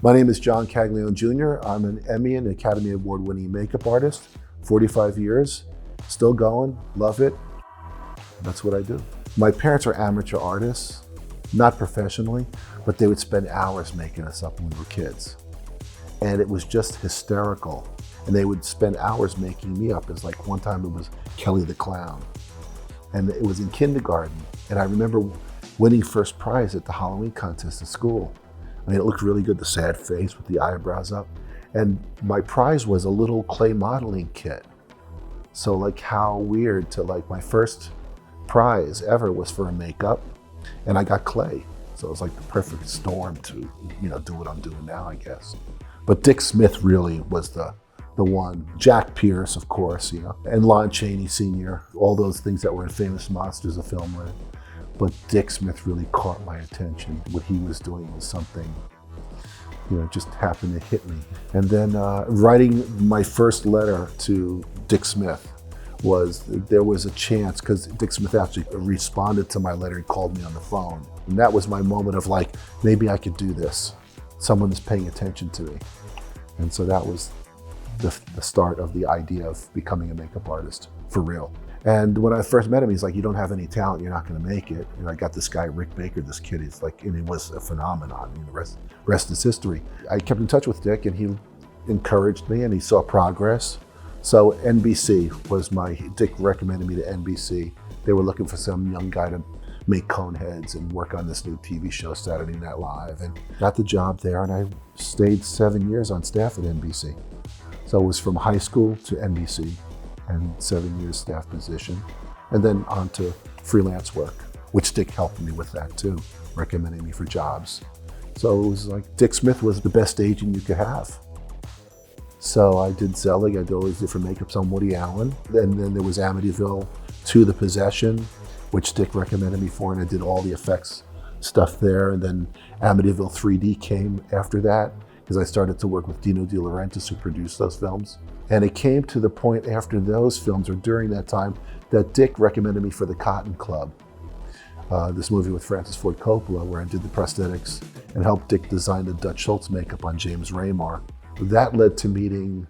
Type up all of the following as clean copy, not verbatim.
My name is John Caglione Jr. I'm an Emmy and Academy Award winning makeup artist, 45 years, still going, love it. That's what I do. My parents are amateur artists, not professionally, but they would spend hours making us up when we were kids. And it was just hysterical. And they would spend hours making me up. It's like one time it was Kelly the Clown. And it was in kindergarten. And I remember winning first prize at the Halloween contest at school. I mean, it looked really good, the sad face with the eyebrows up. And my prize was a little clay modeling kit. So like how weird to like my first prize ever was for a makeup and I got clay. So it was like the perfect storm to, do what I'm doing now, I guess. But Dick Smith really was the one. Jack Pierce, of course, and Lon Chaney Sr., all those things that were in Famous Monsters, a film with. But Dick Smith really caught my attention. What he was doing was something, just happened to hit me. And then writing my first letter to Dick Smith there was a chance, because Dick Smith actually responded to my letter and called me on the phone. And that was my moment of like, maybe I could do this. Someone is paying attention to me. And so that was the start of the idea of becoming a makeup artist for real. And when I first met him, he's like, you don't have any talent, you're not gonna make it. And I got this guy, Rick Baker, this kid, and he was a phenomenon. The rest is history. I kept in touch with Dick and he encouraged me and he saw progress. So NBC was Dick recommended me to NBC. They were looking for some young guy to make cone heads and work on this new TV show, Saturday Night Live, and got the job there. And I stayed 7 years on staff at NBC. So it was from high school to NBC and 7 years staff position, and then on to freelance work, which Dick helped me with that too, recommending me for jobs. So it was like Dick Smith was the best agent you could have. So I did Zelig, I did all these different makeups on Woody Allen. And then there was Amityville 2, The Possession, which Dick recommended me for, and I did all the effects stuff there. And then Amityville 3D came after that, because I started to work with Dino De Laurentiis, who produced those films. And it came to the point after those films, or during that time, that Dick recommended me for The Cotton Club, this movie with Francis Ford Coppola, where I did the prosthetics and helped Dick design the Dutch Schultz makeup on James Raymar. That led to meeting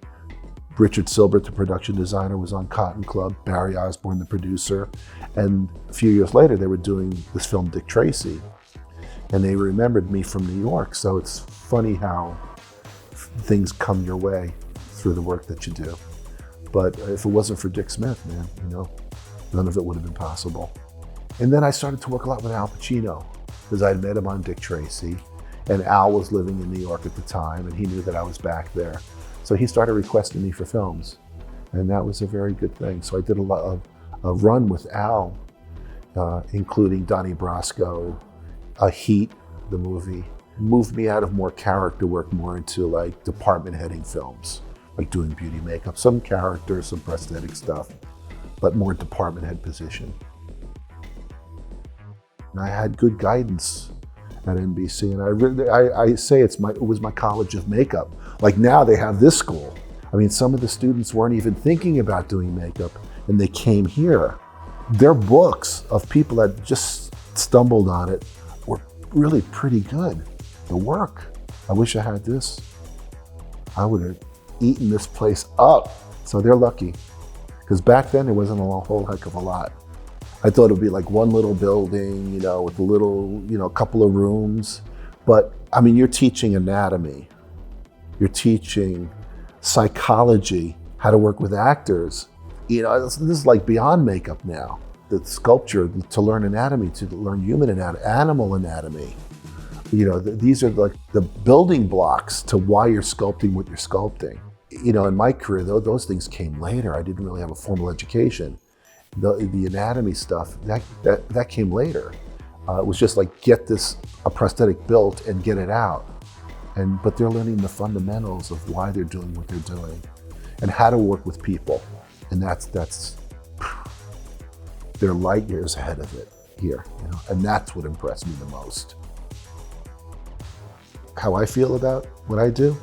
Richard Silbert, the production designer, was on Cotton Club, Barry Osborne, the producer. And a few years later, they were doing this film, Dick Tracy, and they remembered me from New York. So it's funny how things come your way through the work that you do. But if it wasn't for Dick Smith, man, none of it would have been possible. And then I started to work a lot with Al Pacino, because I'd met him on Dick Tracy, and Al was living in New York at the time, and he knew that I was back there. So he started requesting me for films, and that was a very good thing. So I did a run with Al, including Donnie Brasco, Heat, the movie. Moved me out of more character work, more into like department heading films, like doing beauty makeup, some character, some prosthetic stuff, but more department head position. And I had good guidance at NBC, and I say it was my college of makeup. Like now they have this school. I mean, some of the students weren't even thinking about doing makeup, and they came here. Their books of people that just stumbled on it were really pretty good. The work. I wish I had this. I would have eaten this place up. So they're lucky. Because back then there wasn't a whole heck of a lot. I thought it would be like one little building, with a little, couple of rooms. But I mean, you're teaching anatomy. You're teaching psychology, how to work with actors. This is like beyond makeup now. The sculpture, to learn anatomy, to learn human anatomy, animal anatomy. These are like the building blocks to why you're sculpting what you're sculpting. In my career, those things came later. I didn't really have a formal education. The anatomy stuff, that came later. It was just like, get a prosthetic built and get it out. But they're learning the fundamentals of why they're doing what they're doing and how to work with people. And that's they're light years ahead of it here, and that's what impressed me the most. How I feel about what I do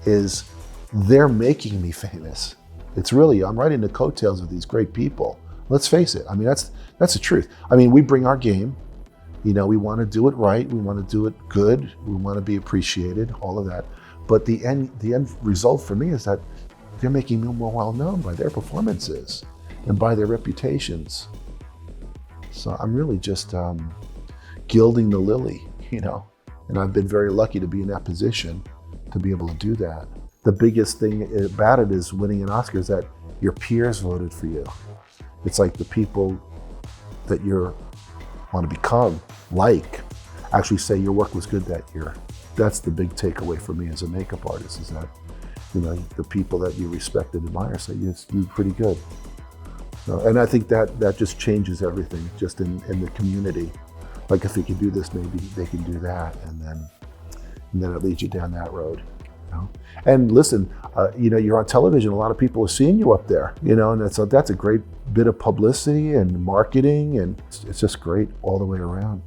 is they're making me famous. It's really, I'm riding the coattails of these great people. Let's face it, I mean, that's the truth. I mean, we bring our game, You know, we want to do it right. We want to do it good. We want to be appreciated, all of that. But the end result for me is that they're making me more well-known by their performances and by their reputations. So I'm really just gilding the lily, you know, and I've been very lucky to be in that position to be able to do that. The biggest thing about it is winning an Oscar is that your peers voted for you. It's like the people that you want to become, actually say your work was good that year. That's the big takeaway for me as a makeup artist, is that, you know, the people that you respect and admire say you're pretty good. So, and I think that just changes everything, just in the community. Like, if they can do this, maybe they can do that, and then it leads you down that road. You know? And listen, you know, you're on television. A lot of people are seeing you up there. You know, and that's a great bit of publicity and marketing, and it's just great all the way around.